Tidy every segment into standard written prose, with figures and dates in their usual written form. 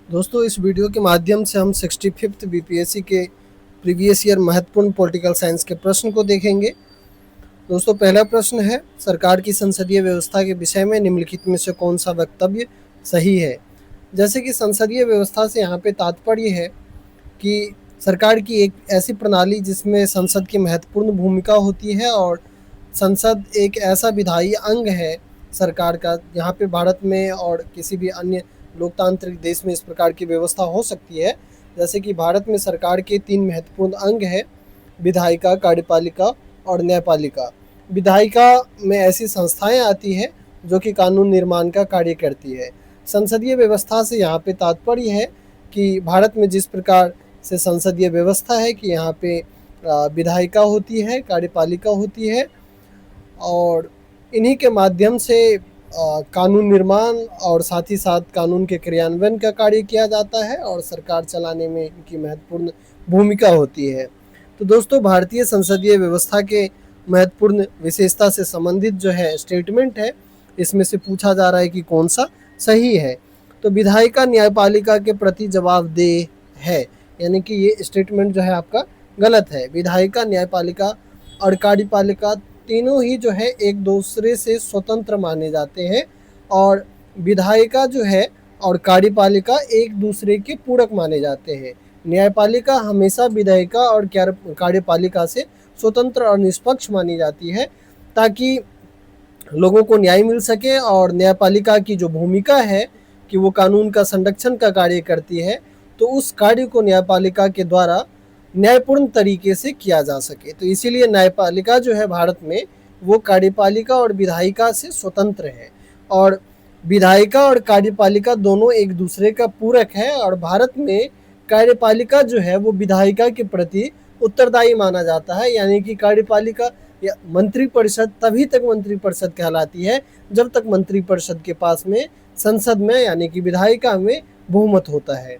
दोस्तों, इस वीडियो के माध्यम से हम 65th बीपीएससी के प्रीवियस ईयर महत्वपूर्ण पॉलिटिकल साइंस के प्रश्न को देखेंगे। दोस्तों, पहला प्रश्न है, सरकार की संसदीय व्यवस्था के विषय में निम्नलिखित में से कौन सा वक्तव्य सही है। जैसे कि संसदीय व्यवस्था से यहाँ पे तात्पर्य है कि सरकार की एक ऐसी प्रणाली जिसमें संसद की महत्वपूर्ण भूमिका होती है और संसद एक ऐसा विधायी अंग है सरकार का। यहाँ पे भारत में और किसी भी अन्य लोकतांत्रिक देश में इस प्रकार की व्यवस्था हो सकती है। जैसे कि भारत में सरकार के 3 महत्वपूर्ण अंग है, विधायिका, कार्यपालिका और न्यायपालिका। विधायिका में ऐसी संस्थाएं आती है जो कि कानून निर्माण का कार्य करती है। संसदीय व्यवस्था से यहाँ पे तात्पर्य है कि भारत में जिस प्रकार से संसदीय व्यवस्था है कि यहाँ पे विधायिका होती है, कार्यपालिका होती है और इन्हीं के माध्यम से कानून निर्माण और साथ ही साथ कानून के क्रियान्वयन का कार्य किया जाता है और सरकार चलाने में इनकी महत्वपूर्ण भूमिका होती है। तो दोस्तों, भारतीय संसदीय व्यवस्था के महत्वपूर्ण विशेषता से संबंधित जो है स्टेटमेंट है, इसमें से पूछा जा रहा है कि कौन सा सही है। तो विधायिका न्यायपालिका के प्रति जवाबदेह है, यानी कि ये स्टेटमेंट जो है आपका गलत है। विधायिका, न्यायपालिका और कार्यपालिका तीनों ही जो है एक दूसरे से स्वतंत्र माने जाते हैं और विधायिका जो है और कार्यपालिका एक दूसरे के पूरक माने जाते हैं। न्यायपालिका हमेशा विधायिका और कार्यपालिका से स्वतंत्र और निष्पक्ष मानी जाती है ताकि लोगों को न्याय मिल सके और न्यायपालिका की जो भूमिका है कि वो कानून का संरक्षण का कार्य करती है, तो उस कार्य को न्यायपालिका के द्वारा न्यायपूर्ण तरीके से किया जा सके। तो इसीलिए न्यायपालिका जो है भारत में वो कार्यपालिका और विधायिका से स्वतंत्र है और विधायिका और कार्यपालिका दोनों एक दूसरे का पूरक है और भारत में कार्यपालिका जो है वो विधायिका के प्रति उत्तरदायी माना जाता है। यानी कि कार्यपालिका या मंत्रिपरिषद तभी तक मंत्रिपरिषद कहलाती है जब तक मंत्रिपरिषद के पास में संसद में यानी कि विधायिका में बहुमत होता है।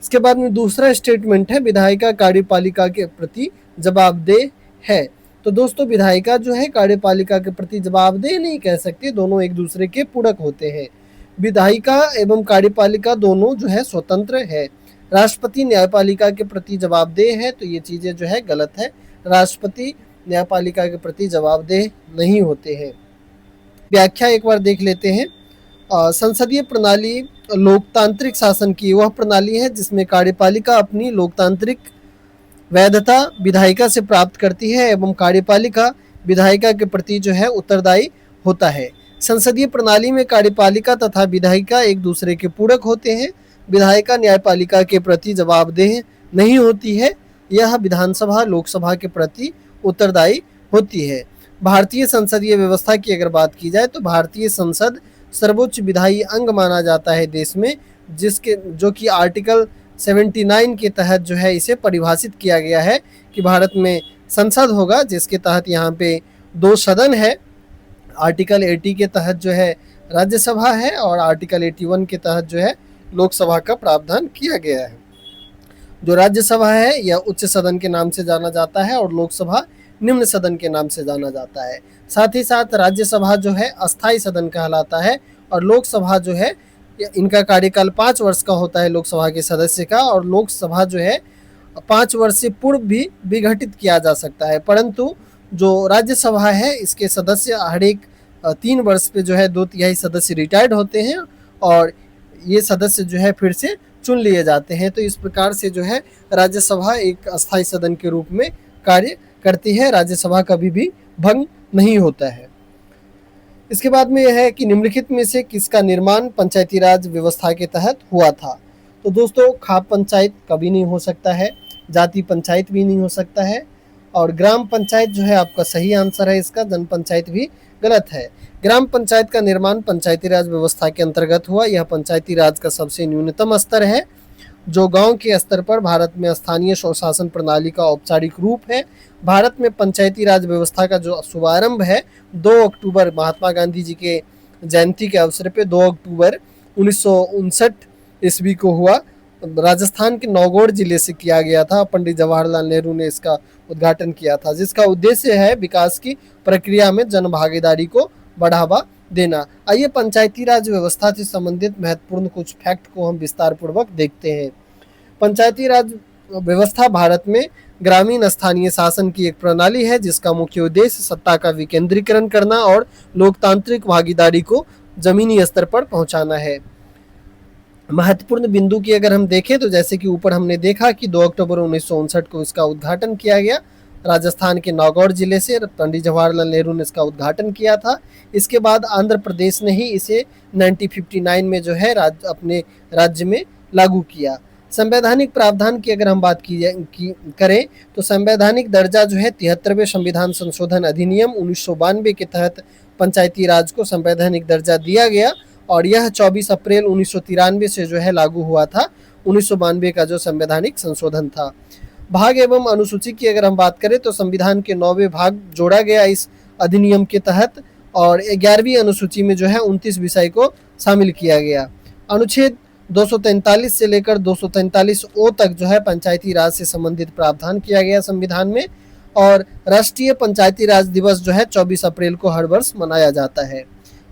इसके बाद में दूसरा स्टेटमेंट है, विधायिका कार्यपालिका के प्रति जवाबदेह है। तो दोस्तों, विधायिका जो है कार्यपालिका के प्रति जवाबदेह नहीं कह सकते, दोनों एक दूसरे के पूरक होते हैं। विधायिका एवं कार्यपालिका दोनों जो है स्वतंत्र है। राष्ट्रपति न्यायपालिका के प्रति जवाबदेह है, तो ये चीज़ें जो है गलत है। राष्ट्रपति न्यायपालिका के प्रति जवाबदेह नहीं होते हैं। व्याख्या एक बार देख लेते हैं। संसदीय प्रणाली लोकतांत्रिक शासन की वह प्रणाली है जिसमें कार्यपालिका अपनी लोकतांत्रिक वैधता विधायिका से प्राप्त करती है एवं कार्यपालिका विधायिका के प्रति जो है उत्तरदायी होता है। संसदीय प्रणाली में कार्यपालिका तथा विधायिका एक दूसरे के पूरक होते हैं। विधायिका न्यायपालिका के प्रति जवाबदेह नहीं होती है, यह विधानसभा लोकसभा के प्रति उत्तरदायी होती है। भारतीय संसदीय व्यवस्था की अगर बात की जाए तो भारतीय संसद सर्वोच्च विधायी अंग माना जाता है देश में, जिसके जो कि आर्टिकल 79 के तहत जो है इसे परिभाषित किया गया है कि भारत में संसद होगा जिसके तहत यहाँ पे 2 सदन है। आर्टिकल 80 के तहत जो है राज्यसभा है और आर्टिकल 81 के तहत जो है लोकसभा का प्रावधान किया गया है। जो राज्यसभा है यह उच्च सदन के नाम से जाना जाता है और लोकसभा निम्न सदन के नाम से जाना जाता है। साथ ही साथ राज्यसभा जो है अस्थायी सदन कहलाता है और लोकसभा जो है इनका कार्यकाल 5 वर्ष का होता है लोकसभा के सदस्य का, और लोकसभा जो है 5 वर्ष से पूर्व भी विघटित किया जा सकता है, परंतु जो राज्यसभा है इसके सदस्य हर एक 3 वर्ष पे जो है 2/3 सदस्य रिटायर्ड होते हैं और ये सदस्य जो है फिर से चुन लिए जाते हैं। तो इस प्रकार से जो है राज्यसभा एक अस्थायी सदन के रूप में कार्य करती है, राज्यसभा कभी भी भंग नहीं होता है। इसके बाद में यह है कि निम्नलिखित में से किसका निर्माण पंचायती राज व्यवस्था के तहत हुआ था। तो दोस्तों, खाप पंचायत कभी नहीं हो सकता है, जाति पंचायत भी नहीं हो सकता है और ग्राम पंचायत जो है आपका सही आंसर है इसका, जन पंचायत भी गलत है। ग्राम पंचायत का निर्माण पंचायती राज व्यवस्था के अंतर्गत हुआ। यह पंचायती राज का सबसे न्यूनतम स्तर है जो गांव के स्तर पर भारत में स्थानीय स्वशासन प्रणाली का औपचारिक रूप है। भारत में पंचायती राज व्यवस्था का जो शुभारंभ है 2 अक्टूबर महात्मा गांधी जी के जयंती के अवसर पे 2 अक्टूबर 1959 ईस्वी को हुआ। राजस्थान के नौगढ़ जिले से किया गया था। पंडित जवाहरलाल नेहरू ने इसका उद्घाटन किया था, जिसका उद्देश्य है विकास की प्रक्रिया में जन भागीदारी को बढ़ावा देना। आइए पंचायती राज व्यवस्था से संबंधित महत्वपूर्ण कुछ फैक्ट को हम विस्तार पूर्वक देखते हैं। पंचायती राज व्यवस्था भारत में ग्रामीण स्थानीय शासन की एक प्रणाली है जिसका मुख्य उद्देश्य सत्ता का विकेंद्रीकरण करना और लोकतांत्रिक भागीदारी को जमीनी स्तर पर पहुंचाना है। महत्वपूर्ण बिंदु की अगर हम देखें तो जैसे कि ऊपर हमने देखा कि 2 अक्टूबर 1959 को इसका उद्घाटन किया गया। राजस्थान के नागौर जिले से पंडित जवाहरलाल नेहरू ने इसका उद्घाटन किया था। इसके बाद आंध्र प्रदेश ने ही इसे 1959 में जो है अपने राज्य में लागू किया। संवैधानिक प्रावधान की अगर हम बात करें तो संवैधानिक दर्जा जो है 73वें संविधान संशोधन अधिनियम 1992 के तहत पंचायती राज को संवैधानिक दर्जा दिया गया और यह 24 अप्रैल 1993 से जो है लागू हुआ था। 1992 का जो संवैधानिक संशोधन था। भाग एवं अनुसूची की अगर हम बात करें तो संविधान के 9वें भाग जोड़ा गया इस अधिनियम के तहत और 11वीं अनुसूची में जो है 29 विषय को शामिल किया गया। अनुच्छेद 243 से लेकर 243 ओ तक जो है पंचायती राज से संबंधित प्रावधान किया गया संविधान में और राष्ट्रीय पंचायती राज दिवस जो है 24 अप्रैल को हर वर्ष मनाया जाता है।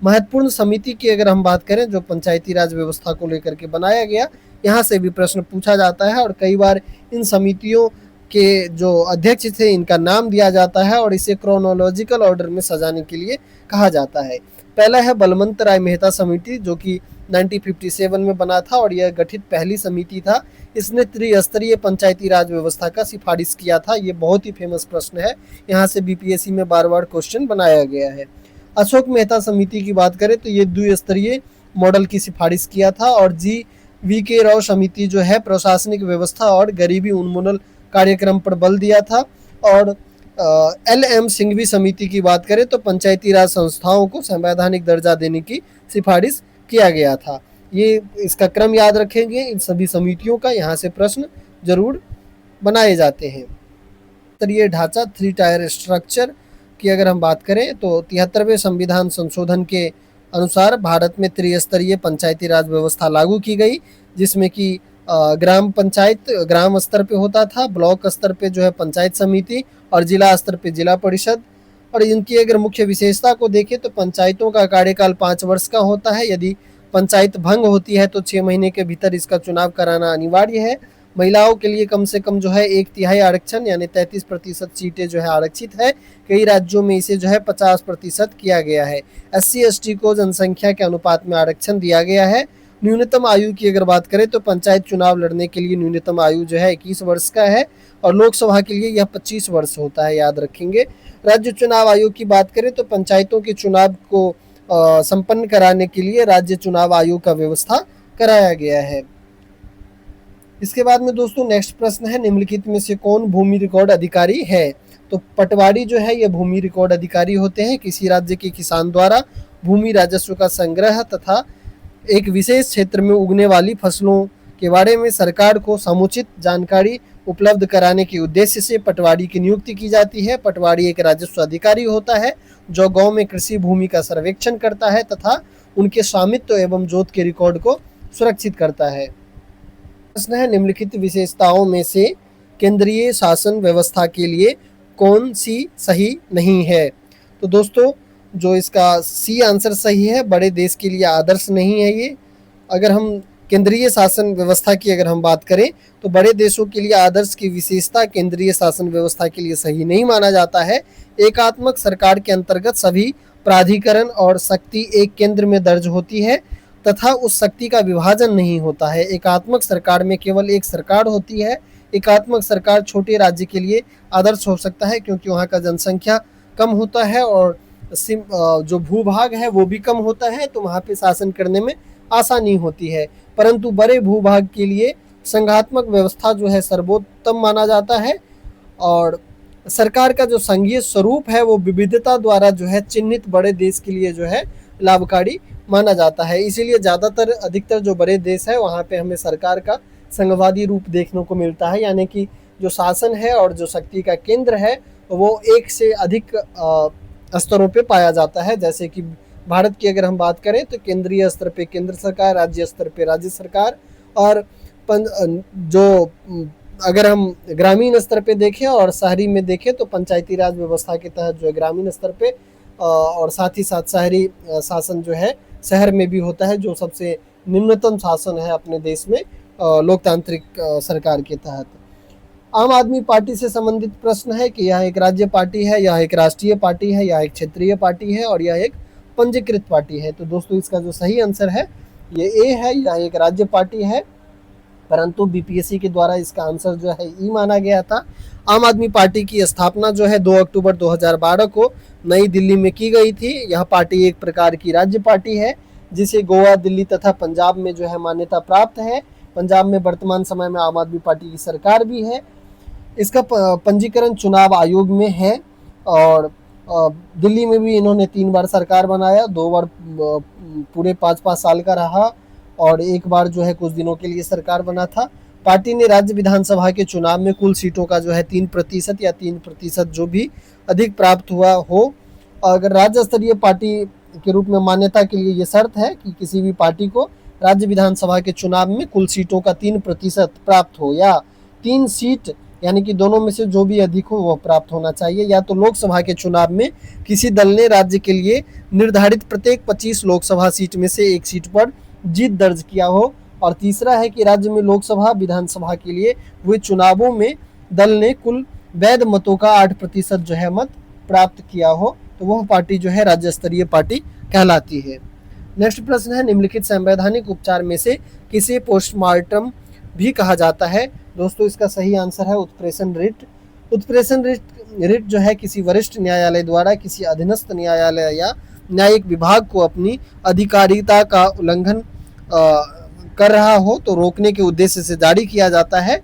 महत्वपूर्ण समिति की अगर हम बात करें जो पंचायती राज व्यवस्था को लेकर के बनाया गया, यहाँ से भी प्रश्न पूछा जाता है और कई बार इन समितियों के जो अध्यक्ष थे इनका नाम दिया जाता है और इसे क्रोनोलॉजिकल ऑर्डर में सजाने के लिए कहा जाता है। पहला है बलवंत राय मेहता समिति जो कि 1957 में बना था और यह गठित पहली समिति था। इसने त्रिस्तरीय पंचायती राज व्यवस्था का सिफारिश किया था। ये बहुत ही फेमस प्रश्न है, यहाँ से बीपीएससी में बार बार क्वेश्चन बनाया गया है। अशोक मेहता समिति की बात करें तो ये द्विस्तरीय मॉडल की सिफारिश किया था और GV.K. राव समिति जो है प्रशासनिक व्यवस्था और गरीबी उन्मूलन कार्यक्रम पर बल दिया था और LM सिंघवी समिति की बात करें तो पंचायती राज संस्थाओं को संवैधानिक दर्जा देने की सिफारिश किया गया था। ये इसका क्रम याद रखेंगे इन सभी समितियों का, यहाँ से प्रश्न जरूर बनाए जाते हैं। स्तरीय ढांचा 3 टायर स्ट्रक्चर की अगर हम बात करें तो 73वें संविधान संशोधन के अनुसार भारत में त्रिस्तरीय पंचायती राज व्यवस्था लागू की गई जिसमें कि ग्राम पंचायत ग्राम स्तर पे होता था, ब्लॉक स्तर पे जो है पंचायत समिति और जिला स्तर पे जिला परिषद। और इनकी अगर मुख्य विशेषता को देखें तो पंचायतों का कार्यकाल 5 वर्ष का होता है। यदि पंचायत भंग होती है तो 6 महीने के भीतर इसका चुनाव कराना अनिवार्य है। महिलाओं के लिए कम से कम जो है 1/3 आरक्षण यानी 33% सीटें जो है आरक्षित है। कई राज्यों में इसे जो है 50% किया गया है। SC/ST को जनसंख्या के अनुपात में आरक्षण दिया गया है। न्यूनतम आयु की अगर बात करें तो पंचायत चुनाव लड़ने के लिए न्यूनतम आयु जो है 21 वर्ष का है और लोकसभा के लिए यह 25 वर्ष होता है, याद रखेंगे। राज्य चुनाव आयोग की बात करें तो पंचायतों के चुनाव को संपन्न कराने के लिए राज्य चुनाव आयोग का व्यवस्था कराया गया है। इसके बाद में दोस्तों नेक्स्ट प्रश्न है निम्नलिखित में से कौन भूमि रिकॉर्ड अधिकारी है। तो पटवारी जो है ये भूमि रिकॉर्ड अधिकारी होते हैं। किसी राज्य के किसान द्वारा भूमि राजस्व का संग्रह तथा एक विशेष क्षेत्र में उगने वाली फसलों के बारे में सरकार को समुचित जानकारी उपलब्ध कराने के उद्देश्य से पटवारी की नियुक्ति की जाती है। पटवारी एक राजस्व अधिकारी होता है जो गांव में कृषि भूमि का सर्वेक्षण करता है तथा उनके स्वामित्व एवं जोत के रिकॉर्ड को सुरक्षित करता है। प्रश्न है निम्नलिखित विशेषताओं में से केंद्रीय शासन व्यवस्था के लिए कौन सी सही नहीं है। तो दोस्तों जो इसका सी आंसर सही है, बड़े देश के लिए आदर्श नहीं है ये। अगर हम केंद्रीय शासन व्यवस्था की अगर हम बात करें तो बड़े देशों के लिए आदर्श की विशेषता केंद्रीय शासन व्यवस्था के लिए सही नहीं माना जाता है। एकात्मक सरकार के अंतर्गत सभी प्राधिकरण और शक्ति एक केंद्र में दर्ज होती है तथा उस शक्ति का विभाजन नहीं होता है। एकात्मक सरकार में केवल एक सरकार होती है। एकात्मक सरकार छोटे राज्य के लिए आदर्श हो सकता है क्योंकि वहाँ का जनसंख्या कम होता है और जो भूभाग है वो भी कम होता है, तो वहाँ पे शासन करने में आसानी होती है। परंतु बड़े भूभाग के लिए संघात्मक व्यवस्था जो है सर्वोत्तम माना जाता है और सरकार का जो संघीय स्वरूप है वो विविधता द्वारा जो है चिन्हित बड़े देश के लिए जो है लाभकारी माना जाता है। इसीलिए ज़्यादातर अधिकतर जो बड़े देश है वहाँ पे हमें सरकार का संघवादी रूप देखने को मिलता है, यानी कि जो शासन है और जो शक्ति का केंद्र है वो एक से अधिक स्तरों पे पाया जाता है। जैसे कि भारत की अगर हम बात करें तो केंद्रीय स्तर पे केंद्र सरकार, राज्य स्तर पे राज्य सरकार और जो अगर हम ग्रामीण स्तर पे देखें और शहरी में देखें तो पंचायती राज व्यवस्था के तहत जो है ग्रामीण स्तर पे और साथ ही साथ शहरी शासन जो है शहर में भी होता है, जो सबसे निम्नतम शासन है अपने देश में लोकतांत्रिक सरकार के तहत। आम आदमी पार्टी से संबंधित प्रश्न है कि यह एक राज्य पार्टी है, यह एक राष्ट्रीय पार्टी है, यह एक क्षेत्रीय पार्टी है और यह एक पंजीकृत पार्टी है। तो दोस्तों इसका जो सही आंसर है ये ए है, यह एक राज्य पार्टी है, परंतु बीपीएससी के द्वारा इसका आंसर जो है ई माना गया था। आम आदमी पार्टी की स्थापना जो है 2 अक्टूबर 2012 को नई दिल्ली में की गई थी। यह पार्टी एक प्रकार की राज्य पार्टी है जिसे गोवा, दिल्ली तथा पंजाब में जो है मान्यता प्राप्त है। पंजाब में वर्तमान समय में आम आदमी पार्टी की सरकार भी है। इसका पंजीकरण चुनाव आयोग में है और दिल्ली में भी इन्होंने 3 बार सरकार बनाया, 2 बार पूरे 5-5 साल का रहा और एक बार जो है कुछ दिनों के लिए सरकार बना था। पार्टी ने राज्य विधानसभा के चुनाव में कुल सीटों का जो है 3% या 3% जो भी अधिक प्राप्त हुआ हो। अगर राज्य स्तरीय पार्टी के रूप में मान्यता के लिए ये शर्त है कि किसी भी पार्टी को राज्य विधानसभा के चुनाव में कुल सीटों का 3% प्राप्त हो या 3 सीट यानी कि दोनों में से जो भी अधिक हो वह प्राप्त होना चाहिए, या तो लोकसभा के चुनाव में किसी दल ने राज्य के लिए निर्धारित प्रत्येक 25 लोकसभा सीट में से एक सीट पर जीत दर्ज किया हो, और तीसरा है कि राज्य में लोकसभा विधानसभा के लिए हुए चुनावों में दल ने कुल वैध मतों का 8% जो है मत प्राप्त किया हो, तो वह पार्टी जो है राज्य स्तरीय पार्टी कहलाती है। नेक्स्ट प्रश्न है, निम्नलिखित संवैधानिक उपचार में से किसे पोस्टमार्टम भी कहा जाता है। दोस्तों इसका सही आंसर है उत्प्रेषण रिट। उत्प्रेषण रिट जो है किसी वरिष्ठ न्यायालय द्वारा किसी अधीनस्थ न्यायालय या न्यायिक विभाग को अपनी अधिकारिता का उल्लंघन कर रहा हो तो रोकने के उद्देश्य से जारी किया जाता है।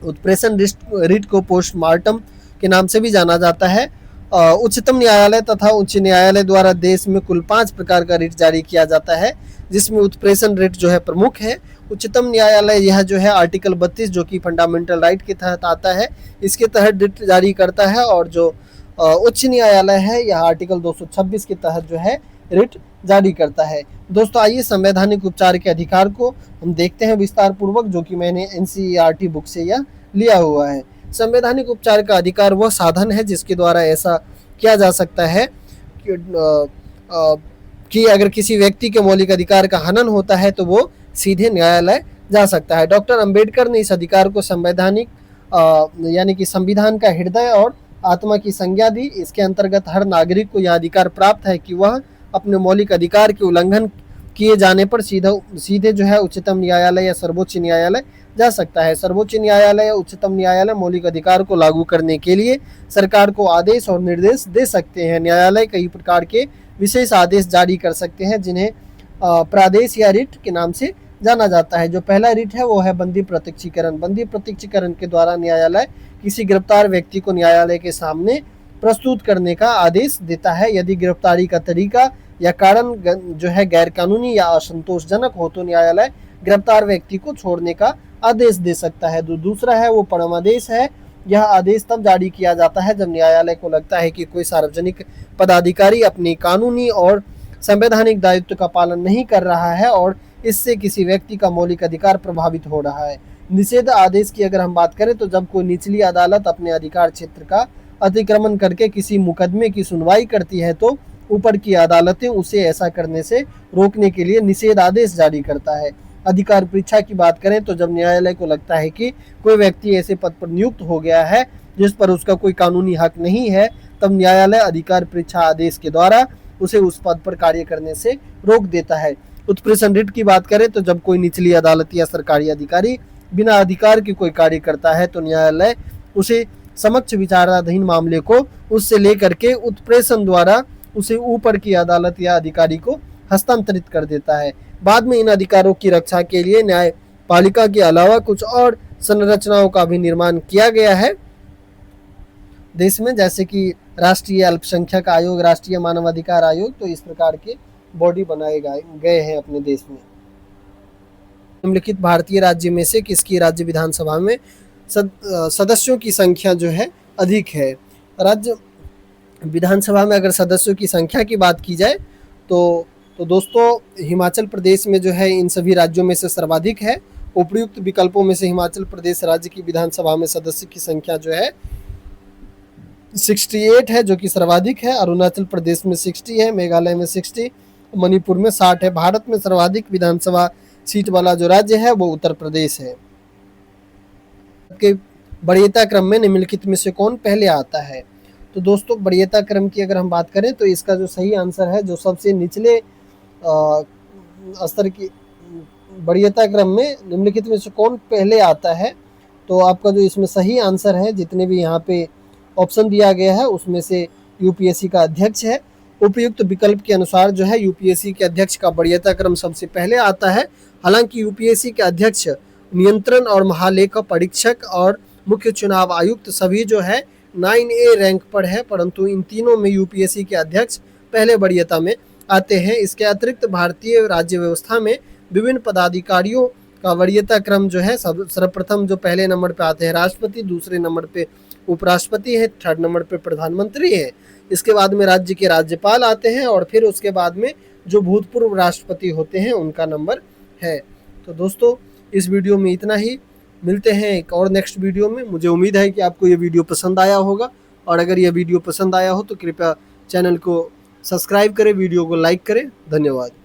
उत्प्रेषण रिट को पोस्टमार्टम के नाम से भी जाना जाता है। उच्चतम न्यायालय तथा उच्च न्यायालय द्वारा देश में कुल 5 प्रकार का रिट जारी किया जाता है, जिसमें उत्प्रेषण रिट जो है प्रमुख है। उच्चतम न्यायालय यह जो है आर्टिकल 32 जो कि फंडामेंटल राइट के तहत आता है, इसके तहत रिट जारी करता है, और जो उच्च न्यायालय है यह आर्टिकल 226 के तहत जो है रिट जारी करता है। दोस्तों आइए संवैधानिक उपचार के अधिकार को हम देखते हैं विस्तार पूर्वक, जो कि मैंने एनसीईआरटी बुक से यह लिया हुआ है। संवैधानिक उपचार का अधिकार वह साधन है जिसके द्वारा ऐसा किया जा सकता है कि अगर किसी व्यक्ति के मौलिक अधिकार का हनन होता है तो वो सीधे न्यायालय जा सकता है। डॉक्टर अंबेडकर ने इस अधिकार को संवैधानिक यानी कि संविधान का हृदय और आत्मा की संज्ञा दी। इसके अंतर्गत हर नागरिक को यह अधिकार प्राप्त है कि वह अपने मौलिक अधिकार के उल्लंघन किए जाने पर सीधे जो है उच्चतम न्यायालय या सर्वोच्च न्यायालय जा सकता है। सर्वोच्च न्यायालय या उच्चतम न्यायालय मौलिक अधिकार को लागू करने के लिए सरकार को आदेश और निर्देश दे सकते हैं। न्यायालय कई प्रकार के विशेष आदेश जारी कर सकते हैं जिन्हें प्रादेश या रिट के नाम से जाना जाता है। जो पहला रिट है वो है बंदी प्रत्यक्षीकरण। बंदी प्रत्यक्षीकरण के द्वारा न्यायालय किसी गिरफ्तार व्यक्ति को न्यायालय के सामने प्रस्तुत करने का आदेश देता है। यदि गिरफ्तारी का तरीका या कारण जो है गैर कानूनी या असंतोषजनक हो तो न्यायालय गिरफ्तार व्यक्ति को छोड़ने का आदेश दे सकता है। दूसरा है वो परमादेश है। यह आदेश तब जारी किया जाता है जब न्यायालय को लगता है कि कोई सार्वजनिक पदाधिकारी अपनी कानूनी और संवैधानिक दायित्व का पालन नहीं कर रहा है और इससे किसी व्यक्ति का मौलिक अधिकार प्रभावित हो रहा है। निषेध आदेश की अगर हम बात करें तो जब कोई निचली अदालत अपने अधिकार क्षेत्र का अतिक्रमण करके किसी मुकदमे की सुनवाई करती है तो ऊपर की अदालतें उसे ऐसा करने से रोकने के लिए निषेध आदेश जारी करता है। अधिकार परीक्षा की बात करें तो जब न्यायालय को लगता है कि कोई व्यक्ति ऐसे पद पर नियुक्त हो गया है जिस पर उसका कोई कानूनी हक नहीं है, तब न्यायालय अधिकार परीक्षा आदेश के द्वारा उसे उस पद पर कार्य करने से रोक देता है। उत्प्रेषण रिट की बात करें तो जब कोई निचली अदालत या सरकारी अधिकारी बिना अधिकार के कोई कार्य करता है तो न्यायालय उसे समक्ष विचाराधीन मामले को उससे लेकर के उत्प्रेषण द्वारा उसे ऊपर की अदालत या अधिकारी को हस्तांतरित कर देता है। बाद में इन अधिकारों की रक्षा के लिए न्यायपालिका के अलावा कुछ और संरचनाओं का भी निर्माण किया गया है देश में, जैसे कि राष्ट्रीय अल्पसंख्यक आयोग, राष्ट्रीय मानवाधिकार आयोग। तो इस प्रकार के बॉडी बनाए गए हैं अपने देश में। निम्नलिखित भारतीय राज्य में से किसकी राज्य विधानसभा में सदस्यों की संख्या जो है अधिक है। राज्य विधानसभा में अगर सदस्यों की संख्या की बात की जाए तो दोस्तों हिमाचल प्रदेश में जो है इन सभी राज्यों में से सर्वाधिक है। उपयुक्त विकल्पों में से हिमाचल प्रदेश राज्य की विधानसभा में सदस्य की संख्या जो है 68 है जो कि सर्वाधिक है। अरुणाचल प्रदेश में 60 है, मेघालय में 60, मणिपुर में 60 है। भारत में सर्वाधिक विधानसभा सीट वाला जो राज्य है वो उत्तर प्रदेश है। के वरीयता क्रम में निम्नलिखित में से कौन पहले आता है? तो दोस्तों वरीयता क्रम की अगर हम बात करें तो इसका जो सही आंसर है, जो सबसे निचले स्तर की वरीयता क्रम में निम्नलिखित में से कौन पहले आता है, तो आपका जो इसमें सही आंसर है, जितने भी यहाँ पे ऑप्शन दिया गया है उसमें से यूपीएससी का अध्यक्ष है। उपयुक्त विकल्प के अनुसार जो है यूपीएससी के अध्यक्ष का वरीयता क्रम सबसे पहले आता है। हालांकि यूपीएससी के अध्यक्ष, नियंत्रण और महालेखा परीक्षक और मुख्य चुनाव आयुक्त सभी जो है 9A रैंक पर है, परंतु इन तीनों में यूपीएससी के अध्यक्ष पहले वरीयता में आते हैं। इसके अतिरिक्त भारतीय राज्य व्यवस्था में विभिन्न पदाधिकारियों का वरीयता क्रम जो है सर्वप्रथम जो पहले नंबर पे आते हैं राष्ट्रपति, दूसरे नंबर पे उपराष्ट्रपति है, थर्ड नंबर पे प्रधानमंत्री है। इसके बाद में राज्य के राज्यपाल आते हैं और फिर उसके बाद में जो भूतपूर्व राष्ट्रपति होते हैं उनका नंबर है। तो दोस्तों इस वीडियो में इतना ही, मिलते हैं एक और नेक्स्ट वीडियो में। मुझे उम्मीद है कि आपको ये वीडियो पसंद आया होगा, और अगर ये वीडियो पसंद आया हो तो कृपया चैनल को सब्सक्राइब करें, वीडियो को लाइक करें। धन्यवाद।